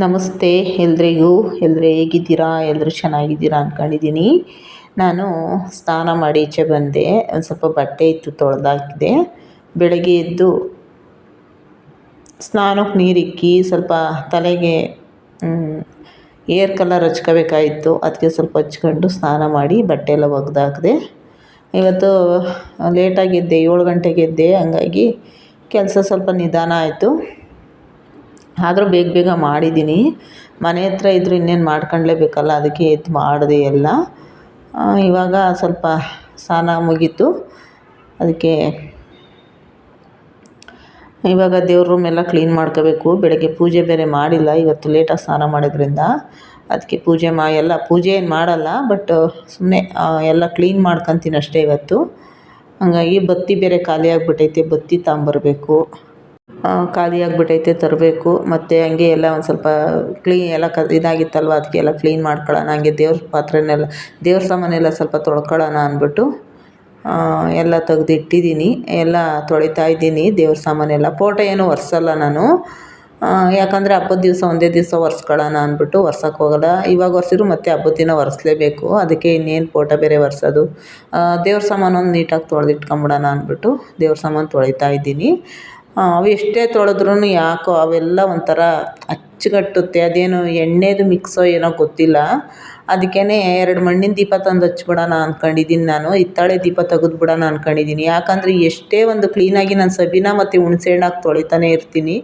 ನಮಸ್ತೆ ಎಲ್ರಿಗೂ. ಎಲ್ಲರೂ ಹೇಗಿದ್ದೀರಾ? ಎಲ್ಲರೂ ಚೆನ್ನಾಗಿದ್ದೀರಾ ಅಂದ್ಕೊಂಡಿದ್ದೀನಿ. ನಾನು ಸ್ನಾನ ಮಾಡಿ ಈಚೆ ಬಂದೆ. ಒಂದು ಸ್ವಲ್ಪ ಬಟ್ಟೆ ಇತ್ತು, ತೊಳೆದಾಕಿದೆ. ಬೆಳಗ್ಗೆ ಎದ್ದು ಸ್ನಾನಕ್ಕೆ ನೀರಿಕ್ಕಿ ಸ್ವಲ್ಪ ತಲೆಗೆ ಏರ್ ಕಲರ್ ಹಚ್ಕೋಬೇಕಾಯಿತು. ಅದಕ್ಕೆ ಸ್ವಲ್ಪ ಹಚ್ಕೊಂಡು ಸ್ನಾನ ಮಾಡಿ ಬಟ್ಟೆ ಎಲ್ಲ ಒಗೆದಾಕಿದೆ. ಇವತ್ತು ಲೇಟಾಗಿ ಎದ್ದೆ, 7 ಗಂಟೆಗೆ ಎದ್ದೆ. ಹಂಗಾಗಿ ಕೆಲಸ ಸ್ವಲ್ಪ ನಿಧಾನ ಆಯಿತು. ಆದರೂ ಬೇಗ ಬೇಗ ಮಾಡಿದ್ದೀನಿ. ಮನೆ ಹತ್ರ ಇದ್ದರೂ ಇನ್ನೇನು ಮಾಡ್ಕೊಳ್ಳೇಬೇಕಲ್ಲ, ಅದಕ್ಕೆ ಎದ್ದು ಮಾಡಿದೆ ಎಲ್ಲ. ಇವಾಗ ಸ್ವಲ್ಪ ಸ್ನಾನ ಮುಗೀತು. ಅದಕ್ಕೆ ಇವಾಗ ದೇವ್ರ ರೂಮ್ ಎಲ್ಲ ಕ್ಲೀನ್ ಮಾಡ್ಕೋಬೇಕು. ಬೆಳಗ್ಗೆ ಪೂಜೆ ಬೇರೆ ಮಾಡಿಲ್ಲ, ಇವತ್ತು ಲೇಟಾಗಿ ಸ್ನಾನ ಮಾಡೋದ್ರಿಂದ. ಅದಕ್ಕೆ ಎಲ್ಲ ಪೂಜೆ ಏನು ಮಾಡಲ್ಲ, ಬಟ್ ಸುಮ್ಮನೆ ಎಲ್ಲ ಕ್ಲೀನ್ ಮಾಡ್ಕೊತೀನಿ ಅಷ್ಟೇ ಇವತ್ತು. ಹಾಗಾಗಿ ಬತ್ತಿ ಬೇರೆ ಖಾಲಿ ಆಗಿಬಿಟ್ಟೈತೆ, ಬತ್ತಿ ತಗೊಂಬರ್ಬೇಕು. ಖಾಲಿ ಆಗಿಬಿಟ್ಟೈತೆ, ತರಬೇಕು. ಮತ್ತು ಹಂಗೆ ಎಲ್ಲ ಒಂದು ಸ್ವಲ್ಪ ಎಲ್ಲ ಇದಾಗಿತ್ತಲ್ವ, ಅದಕ್ಕೆ ಎಲ್ಲ ಕ್ಲೀನ್ ಮಾಡ್ಕೊಳ್ಳೋಣ. ಹಂಗೆ ದೇವ್ರ ಪಾತ್ರೆನೆಲ್ಲ, ದೇವ್ರ ಸಾಮಾನೆಲ್ಲ ಸ್ವಲ್ಪ ತೊಳ್ಕೊಳ್ಳೋಣ ಅಂದ್ಬಿಟ್ಟು ಎಲ್ಲ ತೆಗ್ದಿಟ್ಟಿದ್ದೀನಿ. ಎಲ್ಲ ತೊಳಿತಾ ಇದ್ದೀನಿ ದೇವ್ರ ಸಾಮಾನೆಲ್ಲ. ಫೋಟೋ ಏನೂ ಒರೆಸಲ್ಲ ನಾನು, ಯಾಕಂದರೆ ಹಬ್ಬದ ದಿವಸ ಒಂದೇ ದಿವಸ ಒರೆಸ್ಕೊಳ್ಳೋಣ ಅಂದ್ಬಿಟ್ಟು ಒರ್ಸೋಕ್ಕೆ ಹೋಗೋಲ್ಲ. ಇವಾಗ ಒರೆಸಿದ್ರು ಮತ್ತೆ ಹಬ್ಬದ ದಿನ ಒರೆಸ್ಲೇಬೇಕು. ಅದಕ್ಕೆ ಇನ್ನೇನು ಫೋಟೋ ಬೇರೆ ಒರೆಸೋದು. ದೇವ್ರ ಸಾಮಾನು ಒಂದು ನೀಟಾಗಿ ತೊಳೆದಿಟ್ಕೊಂಬಿಡೋಣ ಅಂದ್ಬಿಟ್ಟು ದೇವ್ರ ಸಾಮಾನು ತೊಳಿತಾ ಇದ್ದೀನಿ. ಅವು ಎಷ್ಟೇ ತೊಳೆದ್ರೂ ಯಾಕೋ ಅವೆಲ್ಲ ಒಂಥರ ಅಚ್ಚುಕಟ್ಟುತ್ತೆ. ಅದೇನು ಎಣ್ಣೆದು ಮಿಕ್ಸೋ ಏನೋ ಗೊತ್ತಿಲ್ಲ. ಅದಕ್ಕೇ 2 ಮಣ್ಣಿನ ದೀಪ ತಂದು ಹಚ್ಬಿಡೋಣ ಅಂದ್ಕೊಂಡಿದ್ದೀನಿ ನಾನು. ಹಿತ್ತಾಳೆ ದೀಪ ತೆಗೆದ್ಬಿಡೋಣ ಅಂದ್ಕೊಂಡಿದ್ದೀನಿ. ಯಾಕಂದರೆ ಎಷ್ಟೇ ಒಂದು ಕ್ಲೀನಾಗಿ ನಾನು ಸಬೀನ ಮತ್ತು ಹುಣಸೆಹಣ್ಣು ಹಾಕಿ ತೊಳಿತಾನೆ ಇರ್ತೀನಿ,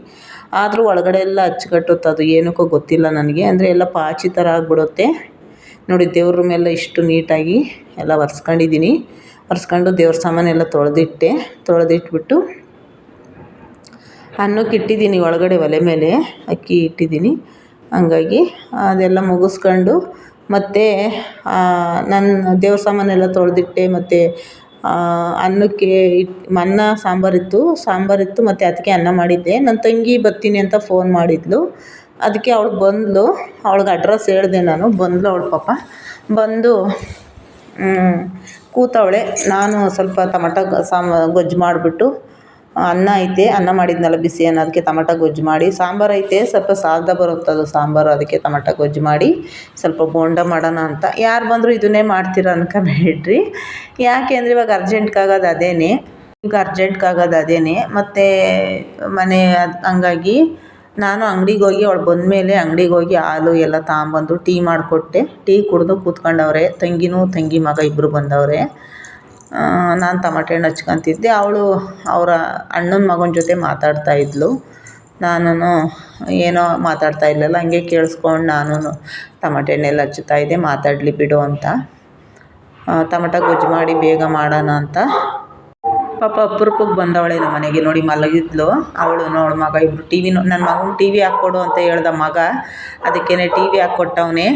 ಆದರೂ ಒಳಗಡೆ ಎಲ್ಲ ಅಚ್ಚುಕಟ್ಟುತ್ತೆ. ಅದು ಏನಕ್ಕೋ ಗೊತ್ತಿಲ್ಲ ನನಗೆ. ಅಂದರೆ ಎಲ್ಲ ಪಾಚಿ ಥರ ಆಗಿಬಿಡುತ್ತೆ. ನೋಡಿ, ದೇವ್ರ ರೂಮೆಲ್ಲ ಇಷ್ಟು ನೀಟಾಗಿ ಎಲ್ಲ ಒರೆಸ್ಕೊಂಡಿದ್ದೀನಿ. ಒರೆಸ್ಕೊಂಡು ದೇವ್ರ ಸಾಮಾನೆಲ್ಲ ತೊಳೆದಿಟ್ಬಿಟ್ಟು ಅನ್ನಕ್ಕೆ ಇಟ್ಟಿದ್ದೀನಿ. ಒಳಗಡೆ ಒಲೆ ಮೇಲೆ ಅಕ್ಕಿ ಇಟ್ಟಿದ್ದೀನಿ. ಹಂಗಾಗಿ ಅದೆಲ್ಲ ಮುಗಿಸ್ಕೊಂಡು ಮತ್ತು ನನ್ನ ದೇವ್ರ ಸಾಮಾನೆಲ್ಲ ತೊಳೆದಿಟ್ಟೆ. ಮತ್ತು ಅನ್ನಕ್ಕೆ ಅನ್ನ ಸಾಂಬಾರಿತ್ತು ಮತ್ತು ಅದಕ್ಕೆ ಅನ್ನ ಮಾಡಿದ್ದೆ. ನನ್ನ ತಂಗಿ ಬರ್ತೀನಿ ಅಂತ ಫೋನ್ ಮಾಡಿದ್ಲು. ಅದಕ್ಕೆ ಅವಳು ಬಂದಳು. ಅವಳಿಗೆ ಅಡ್ರೆಸ್ ಹೇಳಿದೆ ನಾನು. ಬಂದಳು ಅವಳು ಪಾಪ. ಬಂದು ಕೂತವಳೆ. ನಾನು ಸ್ವಲ್ಪ ಟೊಮಟೊ ಗೊಜ್ಜು ಮಾಡಿಬಿಟ್ಟು, ಅನ್ನ ಐತೆ, ಅನ್ನ ಮಾಡಿದ್ನಲ್ಲ ಬಿಸಿ ಅನ್ನ, ಅದಕ್ಕೆ ಟೊಮಟೊ ಗೊಜ್ಜು ಮಾಡಿ, ಸಾಂಬಾರು ಐತೆ, ಸ್ವಲ್ಪ ಸಾಲದ ಬರುತ್ತದು ಸಾಂಬಾರು, ಅದಕ್ಕೆ ಟೊಮಟೊ ಗೊಜ್ಜು ಮಾಡಿ ಸ್ವಲ್ಪ ಬೋಂಡ ಮಾಡೋಣ ಅಂತ. ಯಾರು ಬಂದರೂ ಇದನ್ನೇ ಮಾಡ್ತೀರ ಅನ್ಕೊಬೇಡ್ರಿ. ಯಾಕೆ ಅಂದರೆ ಇವಾಗ ಅರ್ಜೆಂಟ್ಗಾಗೋದು ಅದೇನೇ. ಮತ್ತು ಮನೆ ಹಂಗಾಗಿ ನಾನು ಅಂಗಡಿಗೆ ಹೋಗಿ, ಅವಳು ಬಂದಮೇಲೆ ಅಂಗಡಿಗೆ ಹೋಗಿ ಹಾಲು ಎಲ್ಲ ತಗೊಂಬಂದು ಟೀ ಮಾಡಿಕೊಟ್ಟೆ. ಟೀ ಕುಡಿದು ಕೂತ್ಕೊಂಡವ್ರೆ. ತಂಗಿ ಮಗ ಇಬ್ಬರು ಬಂದವ್ರೆ. ನಾನು ಟಮಾಟೆ ಹಣ್ಣು ಹಚ್ಕೊತಿದ್ದೆ. ಅವಳು ಅವರ ಅಣ್ಣನ ಮಗನ ಜೊತೆ ಮಾತಾಡ್ತಾಯಿದ್ಲು. ನಾನು ಏನೋ ಮಾತಾಡ್ತಾ ಇಲ್ಲಲ್ಲ, ಹಂಗೆ ಕೇಳಿಸ್ಕೊಂಡು ನಾನು ಟಮಾಟೆ ಹಣ್ಣೆಲ್ಲ ಹಚ್ಚುತ್ತಾಯಿದ್ದೆ. ಮಾತಾಡಲಿ ಬಿಡು ಅಂತ ಟೊಮಟೊ ಗೊಜ್ಜು ಮಾಡಿ ಬೇಗ ಮಾಡೋಣ ಅಂತ. ಪಾಪ ಅಪರೂಪಕ್ಕೆ ಬಂದವಳೆ ನಮ್ಮ ಮನೆಗೆ. ನೋಡಿ, ಮಲಗಿದ್ಲು ಅವಳು, ಅವಳ ಮಗ ಇಬ್ಬರು ನನ್ನ ಮಗನ ಟಿ ವಿ ಹಾಕ್ಕೊಡು ಅಂತ ಹೇಳ್ದ ಮಗ. ಅದಕ್ಕೇ ಟಿ ವಿ ಹಾಕ್ಕೊಟ್ಟವನೇ.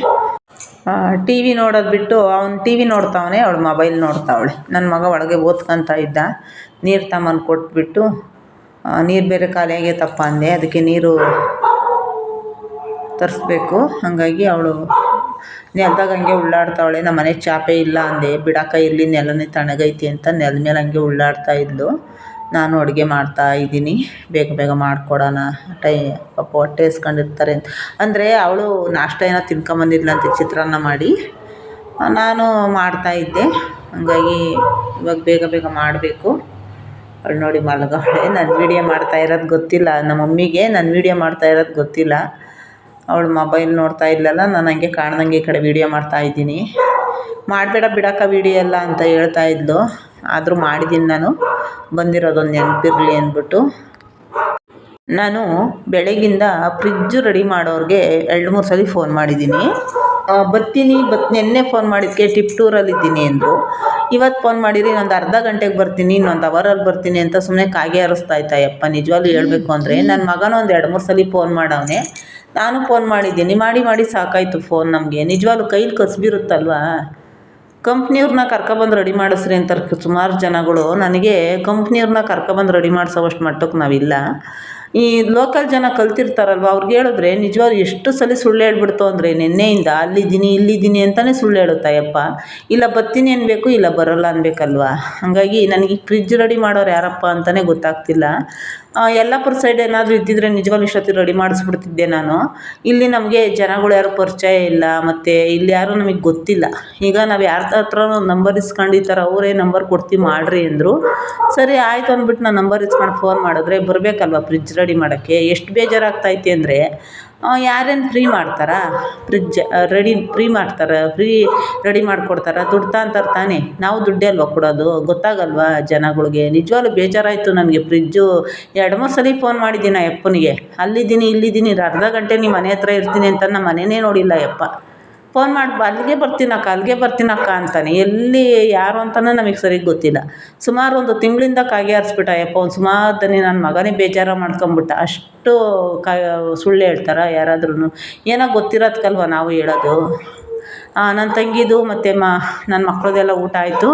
ಟಿ ವಿ ನೋಡೋದು ಬಿಟ್ಟು ಅವ್ನು ಟಿ ವಿ ನೋಡ್ತಾವನೆ, ಅವಳು ಮೊಬೈಲ್ ನೋಡ್ತಾವಳೆ. ನನ್ನ ಮಗ ಒಳಗೆ ಓದ್ಕೊತಾ ಇದ್ದ. ನೀರು ತಗೊಂಬಂದು ಕೊಟ್ಬಿಟ್ಟು, ನೀರು ಬೇರೆ ಖಾಲಿ ಆಗೈತಪ್ಪ ಅಂದೆ. ಅದಕ್ಕೆ ನೀರು ತರಿಸ್ಬೇಕು. ಹಾಗಾಗಿ ಅವಳು ನೆಲದಾಗ ಹಂಗೆ ಉಳ್ಳಾಡ್ತಾವಳೆ. ನಮ್ಮ ಮನೆ ಚಾಪೆ ಇಲ್ಲ ಅಂದೆ. ಬಿಡಾಕ ಇರಲಿ, ನೆಲನೇ ತಣ್ಣಗೈತಿ ಅಂತ ನೆಲದ ಮೇಲೆ ಹಂಗೆ ಉಳ್ಳಾಡ್ತಾ ಇದ್ಲು. ನಾನು ಅಡುಗೆ ಮಾಡ್ತಾಯಿದ್ದೀನಿ. ಬೇಗ ಬೇಗ ಮಾಡಿಕೊಡೋಣ, ಪಾಪ ಹೊಟ್ಟೆ ಹಸ್ಕೊಂಡಿರ್ತಾರೆ ಅಂತ. ಅಂದರೆ ಅವಳು ನಾಷ್ಟ ಏನೋ ತಿನ್ಕೊಂಬಂದಿದ್ಲಂತೆ, ಚಿತ್ರಾನ್ನ ಮಾಡಿ. ನಾನು ಮಾಡ್ತಾಯಿದ್ದೆ. ಹಾಗಾಗಿ ಇವಾಗ ಬೇಗ ಬೇಗ ಮಾಡಬೇಕು. ಅವಳು ನೋಡಿ ಮಲಗವಳೆ. ನಾನು ವೀಡಿಯೋ ಮಾಡ್ತಾ ಇರೋದು ಗೊತ್ತಿಲ್ಲ ನಮ್ಮ ಮಮ್ಮಿಗೆ, ನಾನು ವೀಡಿಯೋ ಮಾಡ್ತಾ ಇರೋದು ಗೊತ್ತಿಲ್ಲ. ಅವಳು ಮೊಬೈಲ್ ನೋಡ್ತಾ ಇಲ್ಲಲ್ಲ, ನಾನು ಹಂಗೆ ಕಾಣ್ದಂಗೆ ಈ ಕಡೆ ವೀಡಿಯೋ ಮಾಡ್ತಾಯಿದ್ದೀನಿ. ಮಾಡಬೇಡ ಬಿಡಕ್ಕ ವೀಡಿಯೋ ಎಲ್ಲ ಅಂತ ಹೇಳ್ತಾ ಇದ್ಲು. ಆದರೂ ಮಾಡಿದ್ದೀನಿ ನಾನು, ಬಂದಿರೋದೊಂದು ನೆನಪಿರಲಿ ಅಂದ್ಬಿಟ್ಟು. ನಾನು ಬೆಳಗಿಂದ ಫ್ರಿಜ್ಜು ರೆಡಿ ಮಾಡೋರಿಗೆ 2-3 ಸಲ ಫೋನ್ ಮಾಡಿದ್ದೀನಿ. ನೆನ್ನೆ ಫೋನ್ ಮಾಡಿದ್ದಕ್ಕೆ ಟಿಪ್ ಟೂರಲ್ಲಿದ್ದೀನಿ ಅಂದರು. ಇವತ್ತು ಫೋನ್ ಮಾಡಿರಿ, ಇನ್ನೊಂದು ಅರ್ಧ ಗಂಟೆಗೆ ಬರ್ತೀನಿ, ಇನ್ನೊಂದು ಅವರಲ್ಲಿ ಬರ್ತೀನಿ ಅಂತ ಸುಮ್ಮನೆ ಕಾಗೆ ಹರಿಸ್ತಾಯ್ತಾ ಯಪ್ಪ. ನಿಜವಾಗ್ಲೂ ಹೇಳಬೇಕು ಅಂದರೆ ನನ್ನ ಮಗನೂ ಒಂದು 2-3 ಸಲ ಫೋನ್ ಮಾಡವನೆ. ನಾನು ಫೋನ್ ಮಾಡಿದ್ದೀನಿ. ಮಾಡಿ ಸಾಕಾಯಿತು ಫೋನ್ ನಮಗೆ. ನಿಜವಾಗ್ಲೂ ಕೈಲಿ ಕಸಬಿರುತ್ತಲ್ವ. ಕಂಪ್ನಿಯವ್ರನ್ನ ಕರ್ಕೊಬಂದು ರೆಡಿ ಮಾಡಿಸ್ರಿ ಅಂತಾರೆ ಸುಮಾರು ಜನಗಳು. ನನಗೆ ಕಂಪ್ನಿಯವ್ರನ್ನ ಕರ್ಕೊಬಂದು ರೆಡಿ ಮಾಡಿಸೋವಷ್ಟು ಮಟ್ಟಕ್ಕೆ ನಾವಿಲ್ಲ. ಈ ಲೋಕಲ್ ಜನ ಕಲ್ತಿರ್ತಾರಲ್ವ ಅವ್ರಿಗೆ ಹೇಳಿದ್ರೆ ನಿಜವಾಗ್ಲೂ ಎಷ್ಟು ಸಲ ಸುಳ್ಳು ಹೇಳ್ಬಿಡ್ತು ಅಂದರೆ ನಿನ್ನೆಯಿಂದ ಅಲ್ಲಿದ್ದೀನಿ ಇಲ್ಲಿದ್ದೀನಿ ಅಂತಲೇ ಸುಳ್ಳು ಹೇಳುತ್ತಾ ಯಪ್ಪ. ಇಲ್ಲ ಬರ್ತೀನಿ ಅನ್ಬೇಕು, ಇಲ್ಲ ಬರೋಲ್ಲ ಅನ್ಬೇಕಲ್ವ. ಹಾಗಾಗಿ ನನಗೆ ಫ್ರಿಜ್ ರೆಡಿ ಮಾಡೋರು ಯಾರಪ್ಪ ಅಂತಲೇ ಗೊತ್ತಾಗ್ತಿಲ್ಲ. ಯಲ್ಲಾಪುರ ಸೈಡ್ ಏನಾದರೂ ಇದ್ದಿದ್ರೆ ನಿಜವಾಗ್ಲೂ ಇಷ್ಟೊತ್ತಿಗೆ ರೆಡಿ ಮಾಡಿಸ್ಬಿಡ್ತಿದ್ದೆ ನಾನು. ಇಲ್ಲಿ ನಮಗೆ ಜನಗಳು ಯಾರು ಪರಿಚಯ ಇಲ್ಲ, ಮತ್ತು ಇಲ್ಲಿ ಯಾರೂ ನಮಗೆ ಗೊತ್ತಿಲ್ಲ. ಈಗ ನಾವು ಯಾರ ಹತ್ರನೋ ನಂಬರ್ ಇಸ್ಕೊಂಡು ಈ ಥರ ಅವರೇ ನಂಬರ್ ಕೊಡ್ತೀವಿ ಮಾಡಿರಿ ಅಂದರು. ಸರಿ ಆಯಿತು ಅಂದ್ಬಿಟ್ಟು ನಾನು ನಂಬರ್ ಇಸ್ಕೊಂಡು ಫೋನ್ ಮಾಡಿದ್ರೆ ಬರಬೇಕಲ್ವ ಫ್ರಿಜ್ ರೆಡಿ ಮಾಡೋಕ್ಕೆ. ಎಷ್ಟು ಬೇಜಾರಾಗ್ತೈತೆ ಅಂದರೆ ಯಾರೇನು ಫ್ರೀ ಮಾಡ್ತಾರಾ ಫ್ರಿಜ್ ಫ್ರೀ ಮಾಡ್ತಾರೆ, ಫ್ರೀ ರೆಡಿ ಮಾಡಿಕೊಡ್ತಾರೆ, ದುಡ್ಡು ತಗೊಂತಾರೆ ತಾನೇ. ನಾವು ದುಡ್ಡೇ ಅಲ್ವ ಕೊಡೋದು, ಗೊತ್ತಾಗಲ್ವ ಜನಗಳಿಗೆ. ನಿಜವಾಗ್ಲೂ ಬೇಜಾರಾಯಿತು ನನಗೆ. ಫ್ರಿಜ್ಜು 2-3 ಸಲ ಫೋನ್ ಮಾಡಿದ್ದೀನಿ ಆ ಯಪ್ಪನಿಗೆ. ಅಲ್ಲಿದ್ದೀನಿ ಇಲ್ಲಿದ್ದೀನಿ, ಅರ್ಧ ಗಂಟೆ ನಿಮ್ಮ ಮನೆ ಹತ್ರ ಇರ್ತೀನಿ ಅಂತ ನಮ್ಮ ಮನೆಯೇ ನೋಡಿಲ್ಲ ಯಪ್ಪ. ಫೋನ್ ಮಾಡಿ ಅಲ್ಲಿಗೆ ಬರ್ತೀನಕ್ಕ ಅಂತಾನೆ. ಎಲ್ಲಿ ಯಾರು ಅಂತಲೂ ನಮಗೆ ಸರಿಗೆ ಗೊತ್ತಿಲ್ಲ. ಸುಮಾರು ಒಂದು ತಿಂಗಳಿಂದ ಕಾಗೆ ಆರಿಸ್ಬಿಟ್ಟ ಯಪ್ಪ. ಒಂದು ಸುಮಾರು ದನಿ ನನ್ನ ಮಗನೇ ಬೇಜಾರು ಮಾಡ್ಕೊಂಬಿಟ್ಟ. ಅಷ್ಟು ಸುಳ್ಳು ಹೇಳ್ತಾರೆ ಯಾರಾದ್ರೂ. ಏನೋ ಗೊತ್ತಿರೋದ್ಕಲ್ವ ನಾವು ಹೇಳೋದು. ನನ್ನ ತಂಗಿದು ಮತ್ತು ನನ್ನ ಮಕ್ಕಳದೆಲ್ಲ ಊಟ ಆಯಿತು.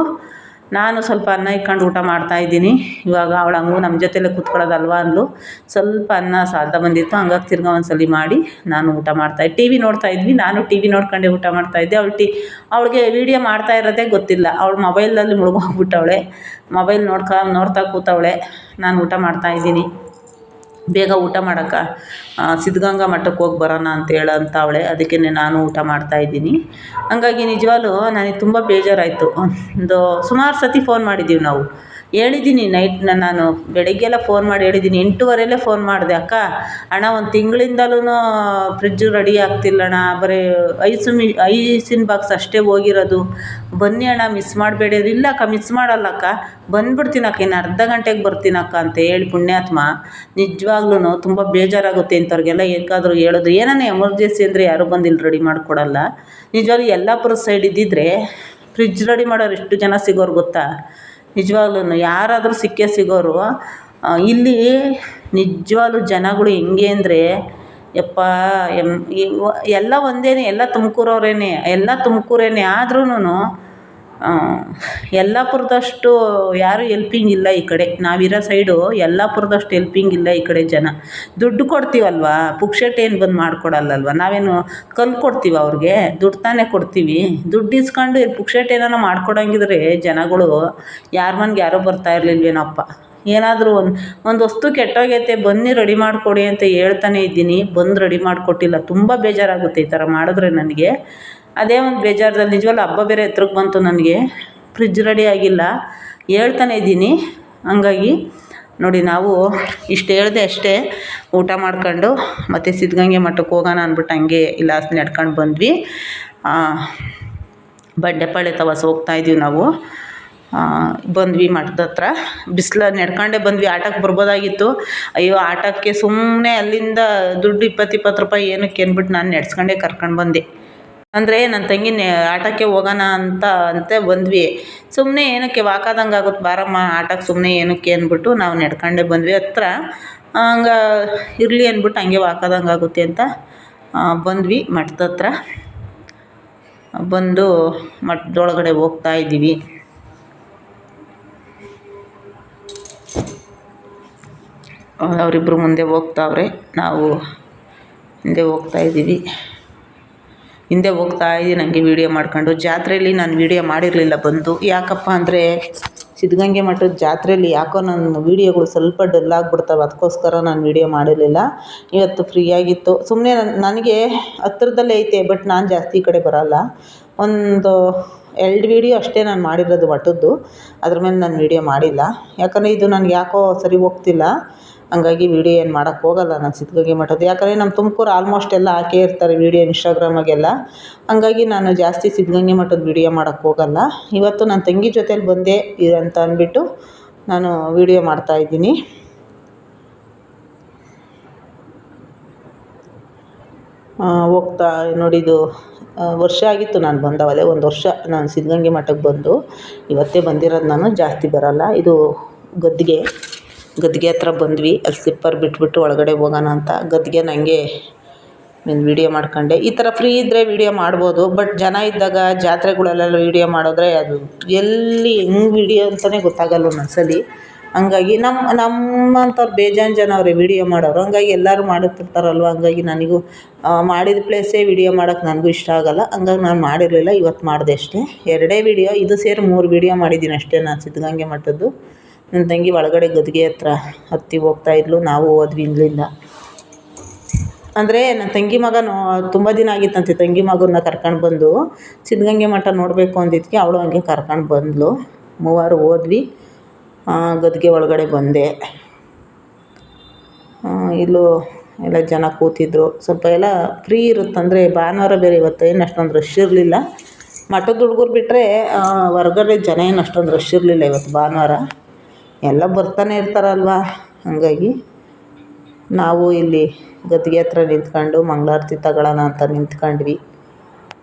ನಾನು ಸ್ವಲ್ಪ ಅನ್ನ ಇಕ್ಕೊಂಡು ಊಟ ಮಾಡ್ತಾಯಿದ್ದೀನಿ. ಇವಾಗ ಅವಳು ಹಂಗೂ ನಮ್ಮ ಜೊತೆಲೇ ಕೂತ್ಕೊಳ್ಳೋದಲ್ವ ಅಂದ್ಲು. ಸ್ವಲ್ಪ ಅನ್ನ ಸಾಲ್ದ ಬಂದಿತ್ತು, ಹಂಗಾಗಿ ತಿರ್ಗಾ ಒಂದ್ಸಲ ಮಾಡಿ ನಾನು ಊಟ ಟಿ ವಿ ನೋಡ್ತಾಯಿದ್ವಿ. ನಾನು ಟಿ ವಿ ನೋಡ್ಕೊಂಡೆ ಊಟ ಮಾಡ್ತಾಯಿದ್ದೆ. ಅವಳಿಗೆ ವೀಡಿಯೋ ಮಾಡ್ತಾ ಇರೋದೇ ಗೊತ್ತಿಲ್ಲ. ಅವಳು ಮೊಬೈಲಲ್ಲಿ ಮುಳುಗೋಗ್ಬಿಟ್ಟವಳೆ. ಮೊಬೈಲ್ ನೋಡ್ತಾ ಕೂತವಳೆ. ನಾನು ಊಟ ಮಾಡ್ತಾಯಿದ್ದೀನಿ. ಬೇಗ ಊಟ ಮಾಡೋಕ್ಕೆ ಸಿದ್ಧಗಂಗಾ ಮಠಕ್ಕೆ ಹೋಗಿ ಬರೋಣ ಅಂತ ಅವಳೆ. ಅದಕ್ಕೆ ನಾನು ಊಟ ಮಾಡ್ತಾಯಿದ್ದೀನಿ. ಹಂಗಾಗಿ ನಿಜವಾಗ್ಲೂ ನನಗೆ ತುಂಬ ಬೇಜಾರಾಯಿತು. ಒಂದು ಸುಮಾರು ಸತಿ ಫೋನ್ ಮಾಡಿದ್ದೀವಿ ನಾವು. ಹೇಳಿದ್ದೀನಿ ನೈಟ್ ನಾನು ಬೆಳಗ್ಗೆಲ್ಲ ಫೋನ್ ಮಾಡಿ ಹೇಳಿದ್ದೀನಿ. 8:15 ಫೋನ್ ಮಾಡಿದೆ. ಅಕ್ಕ ಅಣ್ಣ ಒಂದು ತಿಂಗಳಿಂದಲೂ ಫ್ರಿಜ್ಜು ರೆಡಿ ಆಗ್ತಿಲ್ಲಣ್ಣ, ಬರೀ ಐಸಿನ ಬಾಕ್ಸ್ ಅಷ್ಟೇ ಹೋಗಿರೋದು. ಬನ್ನಿ ಅಣ್ಣ, ಮಿಸ್ ಮಾಡಬೇಡಿ. ಇಲ್ಲ ಅಕ್ಕ ಮಿಸ್ ಮಾಡಲ್ಲಕ್ಕ, ಬಂದ್ಬಿಡ್ತೀನಕ್ಕ, ಇನ್ನು ಅರ್ಧ ಗಂಟೆಗೆ ಬರ್ತೀನಕ್ಕ ಅಂತ ಹೇಳಿ ಪುಣ್ಯಾತ್ಮ. ನಿಜವಾಗ್ಲೂ ತುಂಬ ಬೇಜಾರಾಗುತ್ತೆ ಇಂಥವ್ರಿಗೆಲ್ಲ ಏಕಾದರೂ ಹೇಳೋದು. ಏನಾನ ಎಮರ್ಜೆನ್ಸಿ ಅಂದರೆ ಯಾರೂ ಬಂದು ಇಲ್ಲಿ ರೆಡಿ ಮಾಡಿಕೊಡಲ್ಲ. ನಿಜವಾಗ್ಲೂ ಯಲ್ಲಾಪುರ ಸೈಡ್ ಇದ್ದಿದ್ದರೆ ಫ್ರಿಜ್ ರೆಡಿ ಮಾಡೋರು ಎಷ್ಟು ಜನ ಸಿಗೋರು ಗೊತ್ತಾ. ನಿಜವಾಗ್ಲೂ ಯಾರಾದರೂ ಸಿಗೋರು. ಇಲ್ಲಿ ನಿಜವಾಗ್ಲೂ ಜನಗಳು ಹೆಂಗೆ ಅಂದರೆ ಯಪ್ಪ ಎಲ್ಲ ಒಂದೇನೆ, ಎಲ್ಲ ತುಮಕೂರೇನೆ ಆದ್ರೂ ಯಲ್ಲಾಪುರದಷ್ಟು ಯಾರೂ ಎಲ್ಪಿಂಗ್ ಇಲ್ಲ ಈ ಕಡೆ. ನಾವಿರೋ ಸೈಡು ಯಲ್ಲಾಪುರದಷ್ಟು ಎಲ್ಪಿಂಗ್ ಇಲ್ಲ ಈ ಕಡೆ ಜನ. ದುಡ್ಡು ಕೊಡ್ತೀವಲ್ವ, ಪುಕ್ಷಟೆ ಏನು ಬಂದು ಮಾಡಿಕೊಡಲ್ಲಲ್ವ. ನಾವೇನು ಕಲ್ಲು ಕೊಡ್ತೀವಿ ಅವ್ರಿಗೆ, ದುಡ್ಡು ತಾನೇ ಕೊಡ್ತೀವಿ. ದುಡ್ಡು ಇಸ್ಕೊಂಡು ಪುಕ್ಷಟೆ ಏನಾನ ಮಾಡ್ಕೊಡಂಗಿದ್ರೆ ಜನಗಳು ಯಾರ ಮನೆಗೆ ಯಾರೋ ಬರ್ತಾ ಇರಲಿಲ್ವೇನಪ್ಪ. ಏನಾದರೂ ಒಂದು ವಸ್ತು ಕೆಟ್ಟೋಗೈತೆ ಬನ್ನಿ ರೆಡಿ ಮಾಡಿಕೊಡಿ ಅಂತ ಹೇಳ್ತಾನೆ ಇದ್ದೀನಿ. ಬಂದು ರೆಡಿ ಮಾಡಿಕೊಟ್ಟಿಲ್ಲ. ತುಂಬ ಬೇಜಾರಾಗುತ್ತೆ ಈ ಥರ ಮಾಡಿದ್ರೆ ನನಗೆ. ಅದೇ ಒಂದು ಬೇಜಾರದಲ್ಲಿ ನಿಜವಾಗ್ಲೂ ಹಬ್ಬ ಬೇರೆ ಹತ್ರಕ್ಕೆ ಬಂತು ನನಗೆ. ಫ್ರಿಜ್ ರೆಡಿ ಆಗಿಲ್ಲ, ಹೇಳ್ತಾನೆ ಇದ್ದೀನಿ. ಹಂಗಾಗಿ ನೋಡಿ ನಾವು ಇಷ್ಟು ಹೇಳಿದೆ ಅಷ್ಟೇ. ಊಟ ಮಾಡ್ಕೊಂಡು ಮತ್ತು ಸಿದ್ಧಗಂಗೆ ಮಠಕ್ಕೆ ಹೋಗೋಣ ಅಂದ್ಬಿಟ್ಟು ಹಂಗೆ ಇಲ್ಲಾಸ್ ನಡ್ಕೊಂಡು ಬಂದ್ವಿ. ಬಂಡೆಪಾಳ್ಯ ತವಾಸ ಹೋಗ್ತಾಯಿದ್ದೀವಿ ನಾವು. ಬಂದ್ವಿ ಮಠದ ಹತ್ರ. ನಡ್ಕೊಂಡೇ ಬಂದ್ವಿ. ಆಟೋಕ್ಕೆ ಬರ್ಬೋದಾಗಿತ್ತು. ಅಯ್ಯೋ ಆಟೋಕ್ಕೆ ಸುಮ್ಮನೆ ಅಲ್ಲಿಂದ ದುಡ್ಡು 20 ರೂಪಾಯಿ ಏನಕ್ಕೆ ಅಂದ್ಬಿಟ್ಟು ನಾನು ನಡೆಸ್ಕೊಂಡೇ ಕರ್ಕೊಂಡು ಬಂದೆ. ಅಂದರೆ ನನ್ನ ತಂಗಿ ಆಟೋಕ್ಕೆ ಹೋಗೋಣ ಅಂತ ಬಂದ್ವಿ. ಸುಮ್ಮನೆ ಏನಕ್ಕೆ ವಾಕಾದಂಗೆ ಆಗುತ್ತೆ ಬಾರಮ್ಮ ಆಟೋಕ್ಕೆ ಸುಮ್ಮನೆ ಏನಕ್ಕೆ ಅಂದ್ಬಿಟ್ಟು ನಾವು ನಡ್ಕೊಂಡೇ ಬಂದ್ವಿ. ಹತ್ರ ಹಂಗೆ ಇರಲಿ ಅಂದ್ಬಿಟ್ಟು ಹಂಗೆ ವಾಕಾದಂಗೆ ಆಗುತ್ತೆ ಅಂತ ಬಂದ್ವಿ ಮಠದ ಹತ್ರ. ಬಂದು ಮಠದೊಳಗಡೆ ಹೋಗ್ತಾಯಿದ್ದೀವಿ. ಅವರಿಬ್ಬರು ಮುಂದೆ ಹೋಗ್ತಾವ್ರೆ, ನಾವು ಹಿಂದೆ ಹೋಗ್ತಾಯಿದ್ದೀವಿ. ನನಗೆ ವೀಡಿಯೋ ಮಾಡ್ಕೊಂಡು. ಜಾತ್ರೆಯಲ್ಲಿ ನಾನು ವೀಡಿಯೋ ಮಾಡಿರಲಿಲ್ಲ ಬಂದು. ಯಾಕಪ್ಪ ಅಂದರೆ ಸಿದ್ಧಗಂಗೆ ಮಠದ ಜಾತ್ರೆಯಲ್ಲಿ ಯಾಕೋ ನನ್ನ ವೀಡಿಯೋಗಳು ಸ್ವಲ್ಪ ಡಲ್ ಆಗಿಬಿಡ್ತವೆ. ಅದಕ್ಕೋಸ್ಕರ ನಾನು ವೀಡಿಯೋ ಮಾಡಿರಲಿಲ್ಲ. ಇವತ್ತು ಫ್ರೀಯಾಗಿತ್ತು. ಸುಮ್ಮನೆ ನನಗೆ ಹತ್ರದಲ್ಲೇ ಐತೆ, ಬಟ್ ನಾನು ಜಾಸ್ತಿ ಈ ಕಡೆ ಬರೋಲ್ಲ. ಒಂದು 2 ವೀಡಿಯೋ ಅಷ್ಟೇ ನಾನು ಮಾಡಿರೋದು ಮಠದ್ದು. ಅದ್ರ ಮೇಲೆ ನಾನು ವೀಡಿಯೋ ಮಾಡಿಲ್ಲ. ಯಾಕಂದರೆ ಇದು ನನಗೆ ಯಾಕೋ ಸರಿ ಹೋಗ್ತಿಲ್ಲ. ಹಂಗಾಗಿ ವೀಡಿಯೋ ಏನು ಮಾಡೋಕ್ಕೆ ಹೋಗಲ್ಲ ನಾನು ಸಿದ್ಧಗಂಗೆ ಮಠದ್ದು. ಯಾಕಂದರೆ ನಮ್ಮ ತುಮಕೂರು ಆಲ್ಮೋಸ್ಟ್ ಎಲ್ಲ ಹಾಕೇ ಇರ್ತಾರೆ ವೀಡಿಯೋ ಇನ್ಸ್ಟಾಗ್ರಾಮಾಗೆಲ್ಲ. ಹಂಗಾಗಿ ನಾನು ಜಾಸ್ತಿ ಸಿದ್ಧಗಂಗೆ ಮಠದ ವೀಡಿಯೋ ಮಾಡೋಕ್ಕೆ ಹೋಗಲ್ಲ. ಇವತ್ತು ನನ್ನ ತಂಗಿ ಜೊತೇಲಿ ಬಂದೆ ಅಂತ ಅಂದ್ಬಿಟ್ಟು ನಾನು ವೀಡಿಯೋ ಮಾಡ್ತಾಯಿದ್ದೀನಿ. ಹೋಗ್ತಾ ನೋಡಿದ್ದು ವರ್ಷ ಆಗಿತ್ತು ನಾನು ಬಂದವಲೆ. 1 ವರ್ಷ ನಾನು ಸಿದ್ಧಗಂಗೆ ಮಠಕ್ಕೆ ಬಂದು. ಇವತ್ತೇ ಬಂದಿರೋದು ನಾನು, ಜಾಸ್ತಿ ಬರೋಲ್ಲ. ಇದು ಗದ್ಗೆ ಹತ್ರ ಬಂದ್ವಿ. ಅಲ್ಲಿ ಸ್ಲಿಪ್ಪರ್ ಬಿಟ್ಬಿಟ್ಟು ಒಳಗಡೆ ಹೋಗೋಣ ಅಂತ ಗದ್ಗೆ ನನಗೆ ನೀನು ವೀಡಿಯೋ ಮಾಡ್ಕೊಂಡೆ. ಈ ಥರ ಫ್ರೀ ಇದ್ದರೆ ವೀಡಿಯೋ ಮಾಡ್ಬೋದು. ಬಟ್ ಜನ ಇದ್ದಾಗ ಜಾತ್ರೆಗಳಲ್ಲೆಲ್ಲ ವೀಡಿಯೋ ಮಾಡಿದ್ರೆ ಅದು ಎಲ್ಲಿ ಹೆಂಗೆ ವೀಡಿಯೋ ಅಂತಲೇ ಗೊತ್ತಾಗಲ್ಲ ಒಂದೊಂದ್ಸಲಿ. ಹಂಗಾಗಿ ನಮ್ಮಂಥವ್ರು ಬೇಜಾನ್ ಜನ ಅವ್ರೆ ವೀಡಿಯೋ ಮಾಡೋರು. ಹಂಗಾಗಿ ಎಲ್ಲರೂ ಮಾಡುತ್ತಿರ್ತಾರಲ್ವ, ಹಂಗಾಗಿ ನನಗೂ ಮಾಡಿದ ಪ್ಲೇಸೇ ವೀಡಿಯೋ ಮಾಡೋಕ್ಕೆ ನನಗೂ ಇಷ್ಟ ಆಗೋಲ್ಲ. ಹಂಗಾಗಿ ನಾನು ಮಾಡಿರಲಿಲ್ಲ, ಇವತ್ತು ಮಾಡಿದೆ ಅಷ್ಟೇ. 2 ವೀಡಿಯೋ, ಇದು ಸೇರಿ 3 ವೀಡಿಯೋ ಮಾಡಿದ್ದೀನಿ ಅಷ್ಟೇ ನಾನು ಸಿದ್ಧಗಂಗೆ ಮಠದ್ದು. ನನ್ನ ತಂಗಿ ಒಳಗಡೆ ಗದ್ಗೆ ಹತ್ರ ಹತ್ತಿ ಹೋಗ್ತಾಯಿದ್ಲು, ನಾವು ಹೋದ್ವಿ ಇಲ್ಲಿಂದ. ಅಂದರೆ ನನ್ನ ತಂಗಿ ಮಗ ತುಂಬ ದಿನ ಆಗಿತ್ತಂತೆ ತಂಗಿ ಮಗನ್ನ ಕರ್ಕೊಂಡು ಬಂದು ಸಿದ್ಧಗಂಗೆ ಮಠ ನೋಡಬೇಕು ಅಂದಿದ್ದಕ್ಕೆ ಅವಳು ಹಂಗೆ ಕರ್ಕೊಂಡು ಬಂದಳು. ಮೂವರು ಹೋದ್ವಿ, ಗದ್ಗೆ ಒಳಗಡೆ ಬಂದೆ. ಇಲ್ಲೂ ಎಲ್ಲ ಜನ ಕೂತಿದ್ರು, ಸ್ವಲ್ಪ ಎಲ್ಲ ಫ್ರೀ ಇರುತ್ತಂದರೆ ಭಾನುವಾರ ಬೇರೆ ಇವತ್ತು ಏನು ಅಷ್ಟೊಂದು ರಶ್ ಇರಲಿಲ್ಲ. ಮಠದ ಹುಡುಗರು ಬಿಟ್ಟರೆ ಹೊರ್ಗಡೆ ಜನ ಏನು ಅಷ್ಟೊಂದು ರಶ್ ಇರಲಿಲ್ಲ ಇವತ್ತು ಭಾನುವಾರ. ಎಲ್ಲ ಬರ್ತಾನೆ ಇರ್ತಾರಲ್ವ, ಹಾಗಾಗಿ ನಾವು ಇಲ್ಲಿ ಗದ್ಗೆ ಹತ್ರ ನಿಂತ್ಕೊಂಡು ಮಂಗಳಾರತಿ ತಗೊಳ್ಳೋಣ ಅಂತ ನಿಂತ್ಕೊಂಡ್ವಿ.